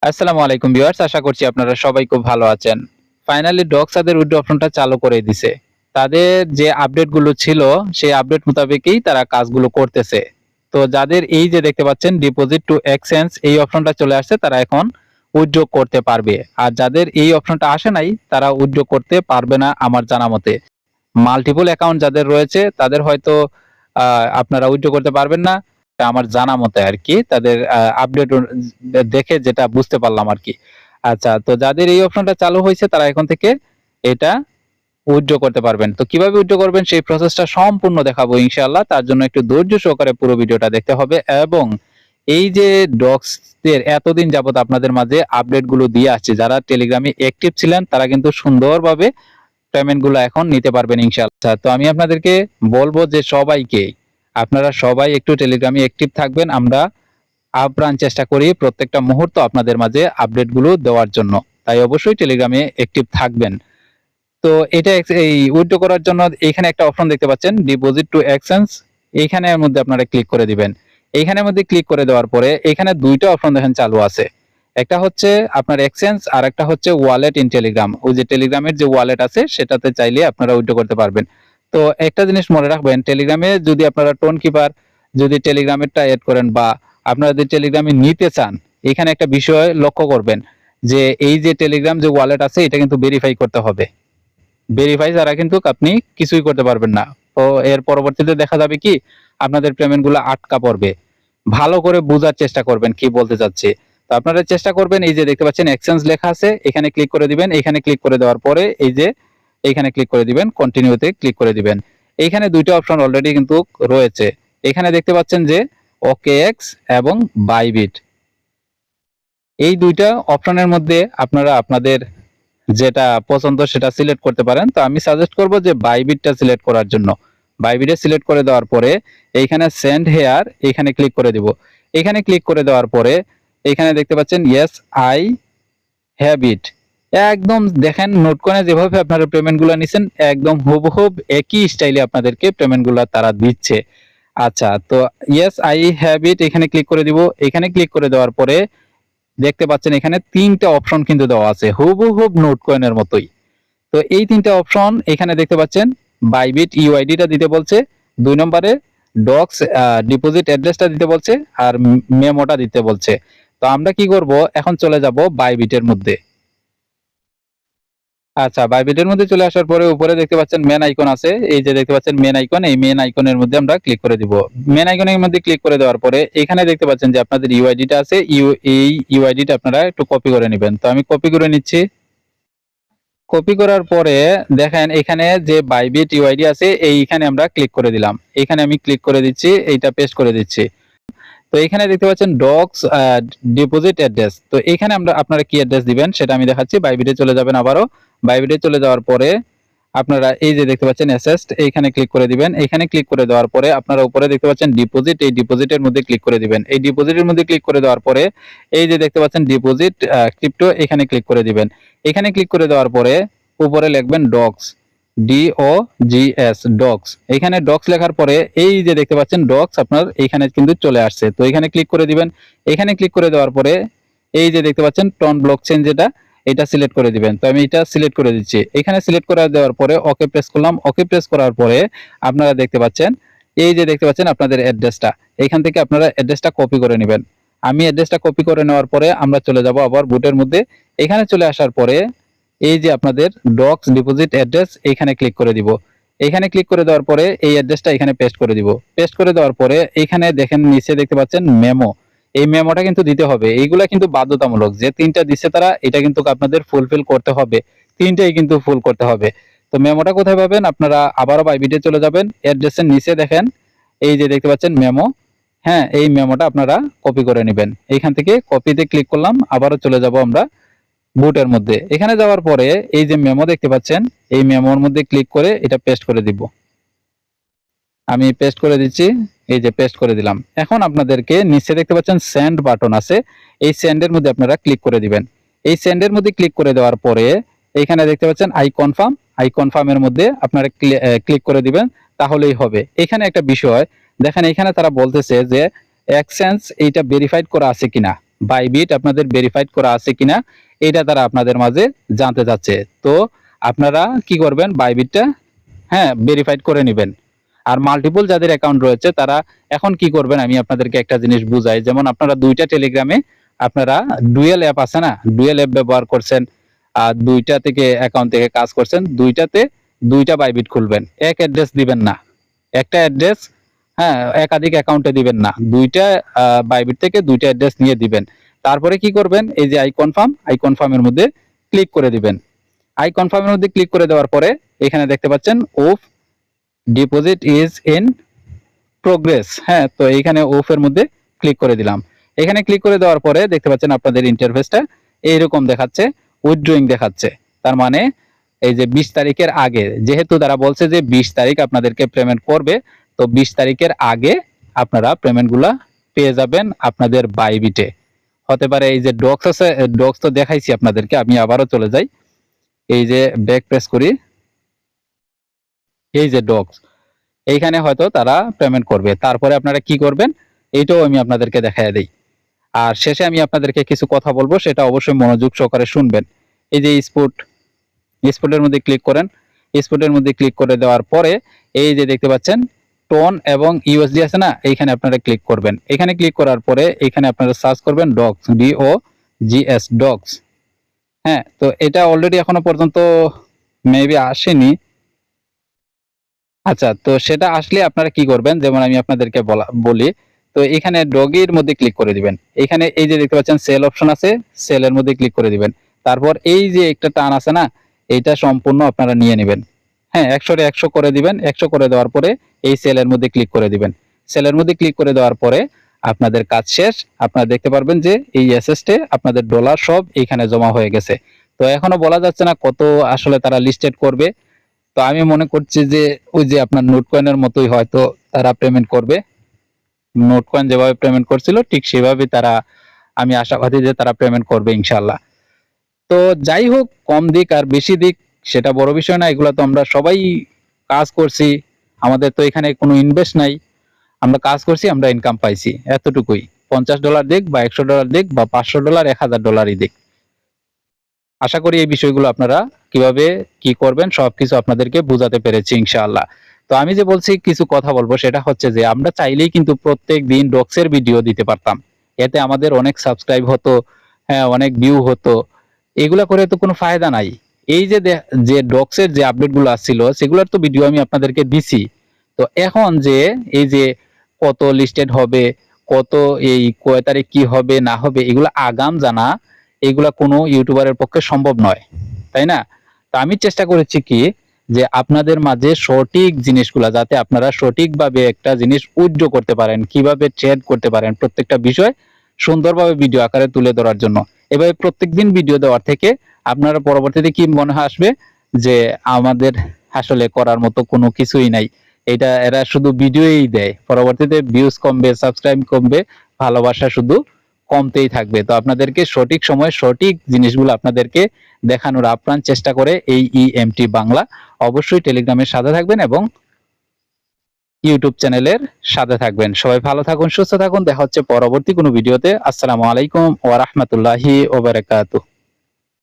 আসসালামু আলাইকুম ভিউয়ার্স, আশা করছি আপনারা সবাই খুব ভালো আছেন। ফাইনালি ডক্স তাদের উইথড্র অপশনটা চালু করে দিছে। তাদের যে আপডেটগুলো ছিল সেই আপডেট মোতাবেকই তারা কাজগুলো করতেছে। তো যাদের এই যে দেখতে পাচ্ছেন ডিপোজিট টু এক্সচেঞ্জ এই অপশনটা চলে আসছে, তারা এখন উইথড্র করতে পারবে। আর যাদের এই অপশনটা আসে নাই তারা উইথড্র করতে পারবে না আমার জানা মতে। মাল্টিপল অ্যাকাউন্ট যাদের রয়েছে তাদের হয়তো আপনারা উইথড্র করতে পারবেন না। আমার জানা মতে আরকি, তাদের আপডেট দেখে যেটা বুঝতে পারলাম আরকি। আচ্ছা, তো যাদের এই অপশনটা চালু হয়েছে তারা এখন থেকে এটা উইথড্র করতে পারবেন। তো কিভাবে উইথড্র করবেন সেই প্রসেসটা সম্পূর্ণ দেখাবো ইনশাআল্লাহ। তার জন্য একটু ধৈর্য সহকারে পুরো ভিডিওটা দেখতে হবে এবং এই যে ডক্স এর এতদিন যাবত আপনাদের মাঝে আপডেট গুলো দিয়ে আসছে, যারা টেলিগ্রামে অ্যাক্টিভ ছিলেন তারা কিন্তু সুন্দরভাবে পেমেন্ট গুলো এখন নিতে পারবেন ইনশাআল্লাহ। তো আমি আপনাদেরকে বলবো যে সবাইকে, আপনারা সবাই একটু টেলিগ্রামে অ্যাক্টিভ থাকবেন। আমরা আপ্রাণ চেষ্টা করি প্রত্যেকটা মুহূর্ত আপনাদের মাঝে আপডেট গুলো দেওয়ার জন্য। তাই অবশ্যই টেলিগ্রামে অ্যাক্টিভ থাকবেন। তো এটা এই উইথড্র করার জন্য এখানে একটা অপশন দেখতে পাচ্ছেন ডিপোজিট টু এক্সচেঞ্জ, এইখানের মধ্যে আপনারা ক্লিক করে দিবেন। এইখানের মধ্যে ক্লিক করে দেওয়ার পরে এখানে দুইটা অপশন দেখেন চালু আছে। একটা হচ্ছে আপনার এক্সচেঞ্জ আর একটা হচ্ছে ওয়ালেট ইন টেলিগ্রাম। ওই যে টেলিগ্রামের যে ওয়ালেট আছে সেটাতে চাইলে আপনারা উইথড্র করতে পারবেন। তো একটা জিনিস মনে রাখবেন, টেলিগ্রামে যদি আপনারা টোন কিপার যদি টেলিগ্রামেরটা এড করেন বা আপনারা যদি টেলিগ্রামে নিতে চান, এখানে একটা বিষয় লক্ষ্য করবেন যে এই যে টেলিগ্রাম যে ওয়ালেট আছে এটা কিন্তু ভেরিফাই করতে হবে। ভেরিফাই ছাড়া কিন্তু আপনি কিছুই করতে পারবেন না। তো এর পরবর্তীতে দেখা যাবে কি আপনাদের পেমেন্ট গুলো আটকা পড়বে। ভালো করে বোঝার চেষ্টা করবেন কি বলতে চাচ্ছি। তো আপনারা চেষ্টা করবেন, এই যে দেখতে পাচ্ছেন এক্সচেঞ্জ লেখা আছে, এখানে ক্লিক করে দিবেন। এখানে ক্লিক করে দেওয়ার পরে এই যে এইখানে ক্লিক করে দিবেন, কন্টিনিউতে ক্লিক করে দিবেন। এইখানে দুইটা অপশন অলরেডি কিন্তু রয়েছে। এখানে দেখতে পাচ্ছেন যে ওকেএক্স এবং বাইবিট, এই দুইটা অপশনের মধ্যে আপনারা আপনাদের যেটা পছন্দ সেটা সিলেক্ট করতে পারেন। তো আমি সাজেস্ট করব যে বাইবিটটা সিলেক্ট করার জন্য। বাইবিটে সিলেক্ট করে দেওয়ার পরে এইখানে সেন্ড হেয়ার এখানে ক্লিক করে দিব। এখানে ক্লিক করে দেওয়ার পরে এখানে দেখতে পাচ্ছেন ইয়েস আই হ্যাভ ইট। একদম দেখেন নোটকয়েনে যেভাবে আপনারা পেমেন্ট গুলো নিছেন একদম হুবহুব একই স্টাইলে আপনাদেরকে পেমেন্ট গুলো তারা দিচ্ছে। আচ্ছা, তো ইয়েস আই হ্যাভ ইট এখানে ক্লিক করে দিব। এখানে ক্লিক করে দেওয়ার পরে দেখতে পাচ্ছেন এখানে তিনটা অপশন কিন্তু দেওয়া আছে হুবহুব নোট কয়েনের মতোই। তো এই তিনটা অপশন এখানে দেখতে পাচ্ছেন, বাইবিট ইউআইডিটা দিতে বলছে, 2 নম্বরে ডক্স ডিপোজিট অ্যাড্রেসটা দিতে বলছে, আর মেমোটা দিতে বলছে। তো আমরা কি করব, এখন চলে যাব বাইবিটের মধ্যে। আচ্ছা, বাইবিটের মধ্যে চলে আসার পরে উপরে দেখতে পাচ্ছেন মেন আইকন আছে, এই যে দেখতে পাচ্ছেন মেন আইকন, এই মেন আইকনের মধ্যে আমরা ক্লিক করে দিব। মেন আইকনের মধ্যে ক্লিক করে দেওয়ার পরে এখানে দেখতে পাচ্ছেন যে আপনাদের ইউআইডিটা আছে, এই ইউআইডিটা আপনারা একটু কপি করে নেবেন। তো আমি কপি করে নিচ্ছি। কপি করার পরে দেখেন এখানে যে বাইবিট ইউআইডি আছে এইখানে আমরা ক্লিক করে দিলাম। এখানে আমি ক্লিক করে দিচ্ছি, এইটা পেস্ট করে দিচ্ছি। তো এখানে দেখতে পাচ্ছেন ডক্স ডিপোজিট অ্যাড্রেস। তো এখানে আপনারা কি অ্যাড্রেস দিবেন সেটা আমি দেখাচ্ছি। বাইবিটে চলে যাবেন আবারও। বাইবিটে চলে যাওয়ার পরে আপনারা এই যে দেখতে পাচ্ছেন অ্যাসেস্ট, এইখানে ক্লিক করে দিবেন। এখানে ক্লিক করে দেওয়ার পরে আপনারা উপরে দেখতে পাচ্ছেন ডিপোজিট, এই ডিপোজিটের মধ্যে ক্লিক করে দিবেন। এই ডিপোজিটের মধ্যে ক্লিক করে দেওয়ার পরে এই যে দেখতে পাচ্ছেন ডিপোজিট ক্রিপ্টো, এখানে ক্লিক করে দিবেন। এখানে ক্লিক করে দেওয়ার পরে উপরে লিখবেন ডক্স, DOGS ডক্স। এখানে ডক্স লেখার পরে এই যে দেখতে পাচ্ছেন ডক্স আপনার এখানে কিন্তু চলে আসছে। তো এখানে ক্লিক করে দিবেন। এখানে ক্লিক করে দেওয়ার পরে এই যে দেখতে পাচ্ছেন টন ব্লকচেন যেটা, এটা সিলেক্ট করে দিবেন। তো আমি এটা সিলেক্ট করে দিচ্ছি। এখানে সিলেক্ট করে দেওয়ার পরে ওকে প্রেস করলাম। ওকে প্রেস করার পরে আপনারা দেখতে পাচ্ছেন এই যে দেখতে পাচ্ছেন আপনাদের অ্যাড্রেসটা, এখান থেকে আপনারা অ্যাড্রেসটা কপি করে নেবেন। আমি অ্যাড্রেসটা কপি করে নেওয়ার পরে আমরা চলে যাব আবার বুটের মধ্যে। এখানে চলে আসার পরে এই যে আপনাদের ডক্স ডিপোজিট অ্যাড্রেস এখানে ক্লিক করে দিব। এখানে ক্লিক করে দেওয়ার পরে এই অ্যাড্রেসটা এখানে পেস্ট করে দিব। পেস্ট করে দেওয়ার পরে এখানে দেখেন নিচে দেখতে পাচ্ছেন মেমো, এই মেমোটা কিন্তু দিতে হবে। এইগুলা কিন্তু বাধ্যতামূলক, যে তিনটা দিচ্ছে তারা এটা কিন্তু আপনাদের ফুলফিল করতে হবে, তিনটাই কিন্তু ফুল করতে হবে। তো মেমোটা কোথায় পাবেন, আপনারা আবারও বাইবিটে চলে যাবেন। অ্যাড্রেসের নিচে দেখেন এই যে দেখতে পাচ্ছেন মেমো, হ্যাঁ এই মেমোটা আপনারা কপি করে নেবেন। এইখান থেকে কপিতে ক্লিক করলাম, আবারও চলে যাব আমরা বুটের মধ্যে। এখানে যাওয়ার পরে এই যে মেমো দেখতে পাচ্ছেন এই মেমোর মধ্যে ক্লিক করে এটা পেস্ট করে দিব। আমি পেস্ট করে দিচ্ছি, এই যে পেস্ট করে দিলাম। এখন আপনাদেরকে নিচে দেখতে পাচ্ছেন সেন্ড বাটন আছে, এই সেন্ডের মধ্যে আপনারা ক্লিক করে দিবেন। এই সেন্ডের মধ্যে ক্লিক করে দেওয়ার পরে এখানে দেখতে পাচ্ছেন আই কনফার্মের মধ্যে আপনারা ক্লিক করে দিবেন, তাহলেই হবে। এখানে একটা বিষয় দেখেন, এখানে তারা বলতেছে যে এক্সচেঞ্জ এইটা ভেরিফাইড করা আছে কিনা। বাইবিট আপনাদের ভেরিফাইড করা আছে কিনা এটা তারা আপনাদের মাঝে জানতে চাচ্ছে। তো আপনারা কি করবেন, বাইবিটটা ভেরিফাইড করে নেবেন। আর মাল্টিপল যাদের অ্যাকাউন্ট রয়েছে তারা এখন কি করবেন, আমি আপনাদেরকে একটা জিনিস বুঝাই। যেমন আপনারা দুইটা টেলিগ্রামে আপনারা ডুয়েল অ্যাপ আছে না, ডুয়েল অ্যাপ ব্যবহার করছেন, আর দুইটা থেকে অ্যাকাউন্ট থেকে কাজ করছেন, দুইটাতে দুইটা বাইবিট খুলবেন। এক অ্যাড্রেস দিবেন না, একটা অ্যাড্রেস একাধিক অ্যাকাউন্টে দিবেন না, দুইটা বাইবিট থেকে দুইটা অ্যাড্রেস নিয়ে দিবেন। তারপরে কি করবেন, এই যে আই কনফার্মের মধ্যে ক্লিক করে দিবেন। আই কনফার্মের মধ্যে ক্লিক করে দেওয়ার পরে এখানে দেখতে পাচ্ছেন ওফ ডিপোজিট ইজ ইন প্রোগ্রেস। তো এইখানে ওফ এর মধ্যে ক্লিক করে দিলাম। এখানে ক্লিক করে দেওয়ার পরে দেখতে পাচ্ছেন আপনাদের ইন্টারফেসটা এইরকম দেখাচ্ছে, উইথড্রয়িং দেখাচ্ছে। তার মানে এই যে 20 তারিখের আগে, যেহেতু তারা বলছে যে 20 তারিখ আপনাদেরকে পেমেন্ট করবে, তো 20 তারিখের আগে আপনারা পেমেন্টগুলা পেয়ে যাবেন আপনাদের বাইবিটে। হতে পারে এই যে ডক্স আছে, ডক্স তো দেখাইছি আপনাদেরকে, আমি আবারও চলে যাই, এই যে ব্যাক প্রেস করি, এই যে ডক্স, এইখানে হয়তো তারা পেমেন্ট করবে। তারপরে আপনারা কি করবেন এইটাও আমি আপনাদেরকে দেখায় দেই। আর শেষে আমি আপনাদেরকে কিছু কথা বলবো, সেটা অবশ্যই মনোযোগ সহকারে শুনবেন। এই যে স্পোর্টের মধ্যে ক্লিক করেন। স্পোর্টের মধ্যে ক্লিক করে দেওয়ার পরে এই যে দেখতে পাচ্ছেন টোন এবং ইউএসডি আছে না, এইখানে আপনারা ক্লিক করবেন। এখানে ক্লিক করার পরে এখানে আপনারা সার্চ করবেন ডক্স, DOGS ডক্স। তো এটা অলরেডি এখনো পর্যন্ত মেবি আসেনি। আচ্ছা, তো সেটা আসলে আপনারা কি করবেন, যেমন আমি আপনাদেরকে বলি, তো এখানে ডগির মধ্যে ক্লিক করে দিবেন। এখানে এই যে দেখতে পাচ্ছেন সেল অপশন আছে, সেলের মধ্যে ক্লিক করে দিবেন। তারপর এই যে একটা টান আছে না, এইটা সম্পূর্ণ আপনারা নিয়ে নেবেন। 100 100 করে দিবেন। 100 করে দেওয়ার পরে এই সেলের মধ্যে ক্লিক করে দিবেন। সেলের মধ্যে ক্লিক করে দেওয়ার পরে আপনাদের কাজ শেষ। আপনারা দেখতে পারবেন যে এই অ্যাসেস্টে আপনাদের ডলার সব এইখানে জমা হয়ে গেছে। তো এখনো বলা যাচ্ছে না কত আসলে তারা লিস্টেড করবে। তো আমি মনে করছি যে ওই যে আপনার নোট কয়েনের মতোই হয়তো তারা পেমেন্ট করবে। নোট কয়েন যেভাবে পেমেন্ট করছিল ঠিক সেভাবে তারা, আমি আশাবাদী যে তারা পেমেন্ট করবে ইনশাল্লাহ। তো যাই হোক, কম দিক আর বেশি দিক সেটা বড় বিষয় না, এগুলো তো আমরা সবাই কাজ করছি, আমাদের তো এখানে কোনো ইনভেস্ট নাই, আমরা কাজ করছি, আমরা ইনকাম পাইছি, এতটুকুই। $50 দিক বা $100 দিক বা $500 $1000 দিক, আশা করি এই বিষয়গুলো আপনারা কিভাবে কি করবেন সবকিছু আপনাদেরকে বোঝাতে পেরেছি ইনশাআল্লাহ। তো আমি যে বলছি কিছু কথা বলবো, সেটা হচ্ছে যে আমরা চাইলেই কিন্তু প্রত্যেক দিন ডক্সের ভিডিও দিতে পারতাম, এতে আমাদের অনেক সাবস্ক্রাইব হতো, অনেক ভিউ হতো। এগুলা করে তো কোনো ফায়দা নাই। এই যে যে ডক্সের যে আপডেটগুলো আসছিল সেগুলোর তো ভিডিও আমি আপনাদেরকে দিছি। তো এখন যে এই যে কত লিস্টেড হবে, কত এই কয় তারিখ কি হবে না হবে, এগুলো আগাম জানা, এগুলা কোনো ইউটিউবারের পক্ষে সম্ভব নয়, তাই না? তো আমি চেষ্টা করেছি কি, যে আপনাদের মাঝে সঠিক জিনিসগুলা, যাতে আপনারা সঠিকভাবে একটা জিনিস উইথড্র করতে পারেন, কিভাবে ট্রেড করতে পারেন, প্রত্যেকটা বিষয় সুন্দরভাবে ভিডিও আকারে তুলে ধরার জন্য। এভাবে প্রত্যেকদিন ভিডিও দেওয়ার থেকে আপনারা পরবর্তীতে কি মনে আসবে, যে আমাদের আসলে করার মতো কোনো কিছুই নাই, এটা এরা শুধু ভিডিওই দেয়, পরবর্তীতে ভিউজ কমবে, সাবস্ক্রাইব কমবে, ভালোবাসা শুধু কমতেই থাকবে। তো আপনাদেরকে সঠিক সময় সঠিক জিনিসগুলো আপনাদেরকে দেখানোর আপ্রাণ চেষ্টা করে এই EMT বাংলা। অবশ্যই টেলিগ্রামের সাথে থাকবেন এবং ইউটিউব চ্যানেলের সাথে থাকবেন। সবাই ভালো থাকুন, সুস্থ থাকুন, দেখা হচ্ছে পরবর্তী কোনো ভিডিওতে। আসসালামু আলাইকুম ওয়া রাহমাতুল্লাহি ওয়া বারাকাতুহু।